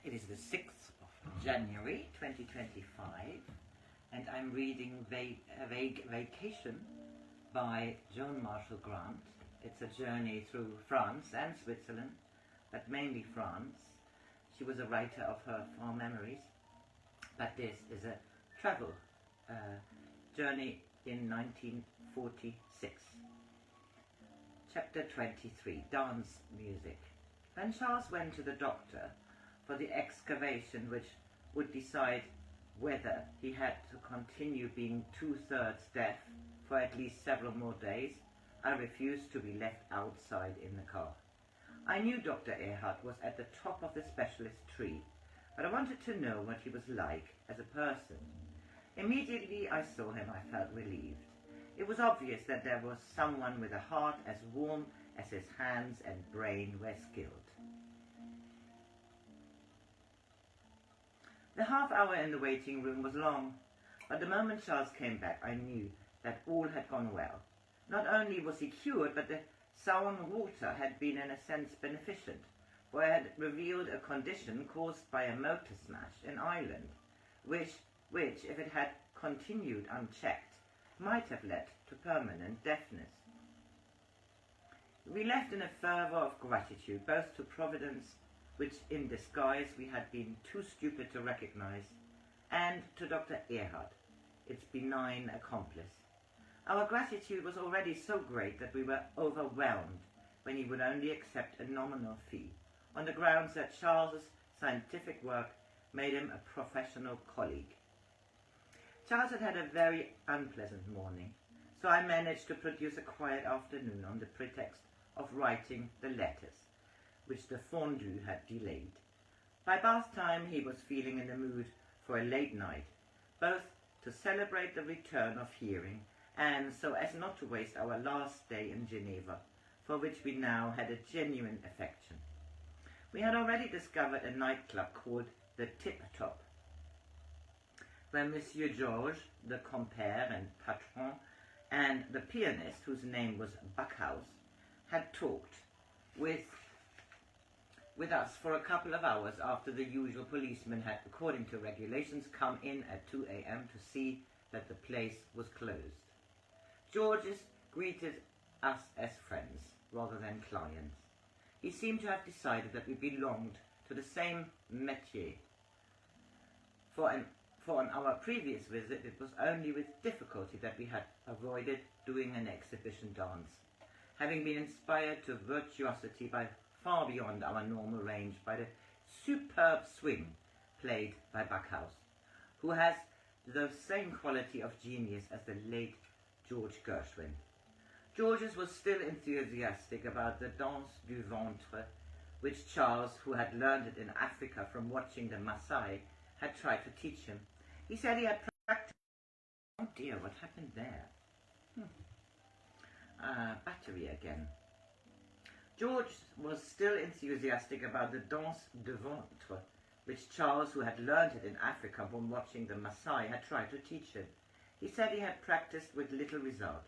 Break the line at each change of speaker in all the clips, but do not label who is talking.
It is the 6th of January 2025 and I'm reading Vacation by Joan Marshall Grant. It's a journey through France and Switzerland, but mainly France. She was a writer of her farm memories, but this is a travel journey in 1946. Chapter 23, Dance Music. When Charles went to the doctor for the excavation which would decide whether he had to continue being 2/3 deaf for at least several more days, I refused to be left outside in the car. I knew Dr. Erhardt was at the top of the specialist tree, but I wanted to know what he was like as a person. Immediately I saw him, I felt relieved. It was obvious that there was someone with a heart as warm as his hands and brain were skilled. The half hour in the waiting room was long, but the moment Charles came back I knew that all had gone well. Not only was he cured, but the sown water had been in a sense beneficent, for it had revealed a condition caused by a motor smash in Ireland, which, if it had continued unchecked, might have led to permanent deafness. We left in a fervour of gratitude, both to Providence, which in disguise we had been too stupid to recognize, and to Dr. Erhardt, its benign accomplice. Our gratitude was already so great that we were overwhelmed when he would only accept a nominal fee, on the grounds that Charles's scientific work made him a professional colleague. Charles had had a very unpleasant morning, so I managed to produce a quiet afternoon on the pretext of writing the letters, which the fondue had delayed. By bath time he was feeling in the mood for a late night, both to celebrate the return of hearing and so as not to waste our last day in Geneva, for which we now had a genuine affection. We had already discovered a nightclub called the Tip Top, where Monsieur Georges, the compère and patron, and the pianist, whose name was Backhouse, had talked with us for a couple of hours after the usual policeman had, according to regulations, come in at 2 a.m. to see that the place was closed. Georges greeted us as friends rather than clients. He seemed to have decided that we belonged to the same métier. For on our previous visit, it was only with difficulty that we had avoided doing an exhibition dance, having been inspired to virtuosity by far beyond our normal range by the superb swing played by Backhouse, who has the same quality of genius as the late George Gershwin. Georges was still enthusiastic about the danse du ventre, which Charles, who had learned it in Africa from watching the Maasai, had tried to teach him. He said he had practiced. Oh dear, what happened there? Battery again. George was still enthusiastic about the danse du ventre, which Charles, who had learned it in Africa from watching the Maasai, had tried to teach him. He said he had practiced with little result,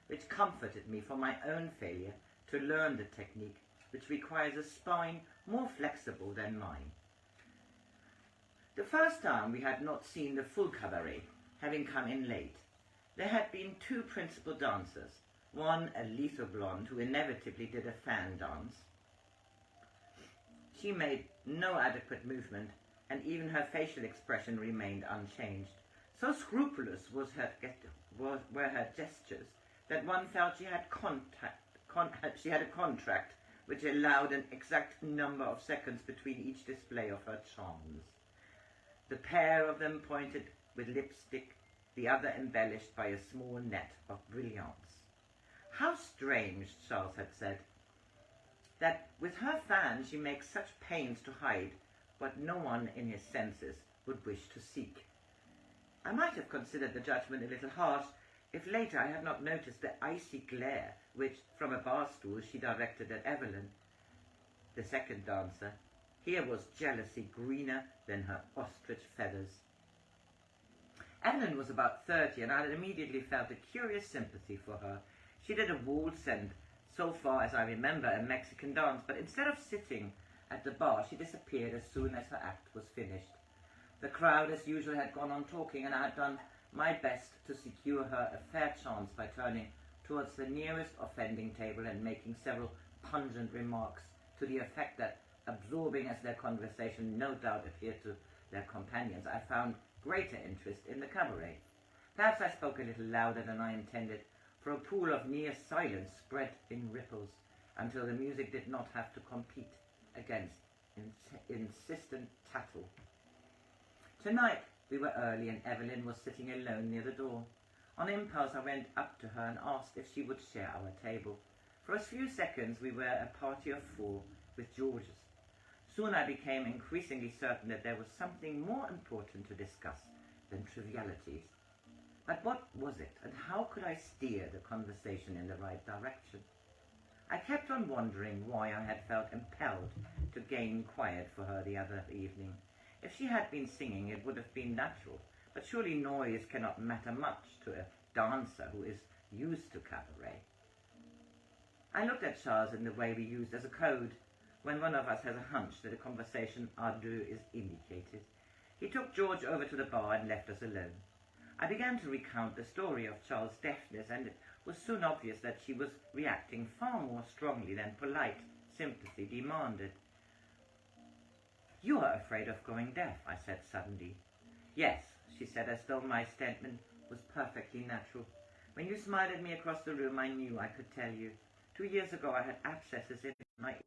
which comforted me for my own failure to learn the technique, which requires a spine more flexible than mine. The first time we had not seen the full cabaret, having come in late. There had been two principal dancers, one a little blonde who inevitably did a fan dance. She made no adequate movement, and even her facial expression remained unchanged. So scrupulous were her gestures that one felt she had a contract which allowed an exact number of seconds between each display of her charms. The pair of them pointed with lipstick, the other embellished by a small net of brilliants. How strange, Charles had said, that with her fan she makes such pains to hide what no one in his senses would wish to seek. I might have considered the judgment a little harsh if later I had not noticed the icy glare which, from a bar stool, she directed at Evelyn, the second dancer. Here was jealousy greener than her ostrich feathers. Evelyn was about 30, and I had immediately felt a curious sympathy for her. She did a waltz and, so far as I remember, a Mexican dance, but instead of sitting At the bar, she disappeared as soon as her act was finished. The crowd, as usual, had gone on talking, and I had done my best to secure her a fair chance by turning towards the nearest offending table and making several pungent remarks to the effect that, absorbing as their conversation no doubt appeared to their companions, I found greater interest in the cabaret. Perhaps I spoke a little louder than I intended, for a pool of near silence spread in ripples until the music did not have to compete against insistent tattle. Tonight we were early, and Evelyn was sitting alone near the door. On impulse I went up to her and asked if she would share our table. For a few seconds we were a party of four, with George's. Soon I became increasingly certain that there was something more important to discuss than trivialities. But what was it, and how could I steer the conversation in the right direction? I kept on wondering why I had felt impelled to gain quiet for her the other evening. If she had been singing, it would have been natural, but surely noise cannot matter much to a dancer who is used to cabaret. I looked at Charles in the way we used as a code when one of us has a hunch that a conversation à deux is indicated. He took George over to the bar and left us alone. I began to recount the story of Charles' deafness, and it was soon obvious that she was reacting far more strongly than polite sympathy demanded. "You are afraid of going deaf," I said suddenly. "Yes," she said, as though my statement was perfectly natural. "When you smiled at me across the room, I knew I could tell you. 2 years ago I had abscesses in my ear.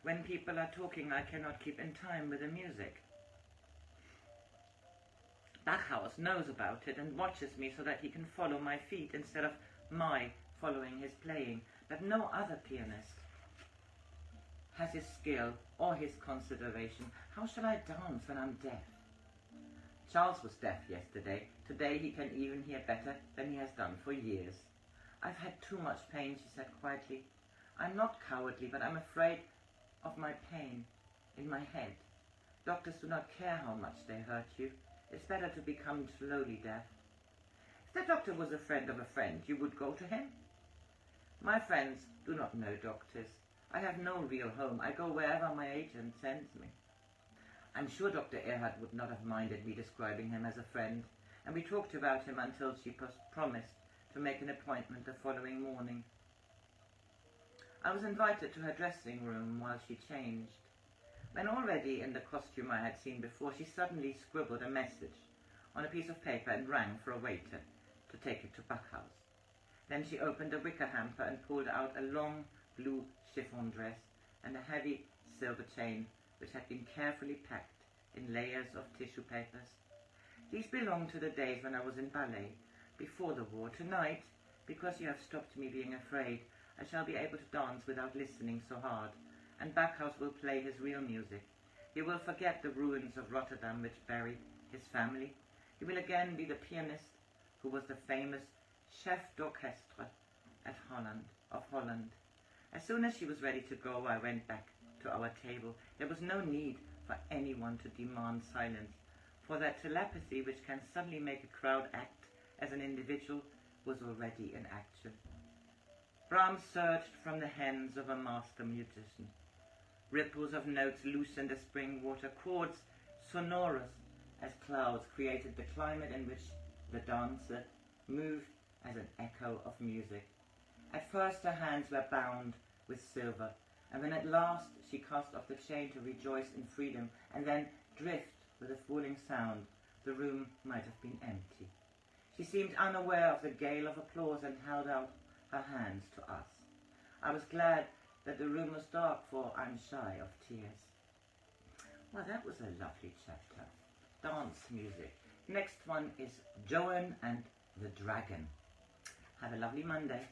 When people are talking, I cannot keep in time with the music. Backhouse knows about it and watches me so that he can follow my feet instead of my following his playing, but no other pianist has his skill or his consideration. How shall I dance when I'm deaf?" Charles was deaf yesterday. Today he can even hear better than he has done for years. "I've had too much pain," she said quietly. "I'm not cowardly, but I'm afraid of my pain in my head. Doctors do not care how much they hurt you. It's better to become slowly deaf." "If the doctor was a friend of a friend, you would go to him?" "My friends do not know doctors. I have no real home. I go wherever my agent sends me." I'm sure Dr. Erhard would not have minded me describing him as a friend, and we talked about him until she promised to make an appointment the following morning. I was invited to her dressing room while she changed. When already in the costume I had seen before, she suddenly scribbled a message on a piece of paper and rang for a waiter to take it to Backhouse. Then she opened a wicker hamper and pulled out a long blue chiffon dress and a heavy silver chain which had been carefully packed in layers of tissue papers. These belonged to the days when I was in ballet, before the war. Tonight, because you have stopped me being afraid, I shall be able to dance without listening so hard, and Backhouse will play his real music. He will forget the ruins of Rotterdam which buried his family. He will again be the pianist who was the famous chef d'orchestre of Holland. As soon as she was ready to go, I went back to our table. There was no need for anyone to demand silence, for that telepathy which can suddenly make a crowd act as an individual was already in action. Brahms surged from the hands of a master musician. Ripples of notes loosened the spring water. Chords sonorous as clouds created the climate in which the dancer moved as an echo of music. At first her hands were bound with silver, and when at last she cast off the chain to rejoice in freedom, and then drift with a falling sound, the room might have been empty. She seemed unaware of the gale of applause and held out her hands to us. I was glad that the room was dark, for I'm shy of tears. Well, that was a lovely chapter. Dance music. Next one is Joan and the Dragon. Have a lovely Monday.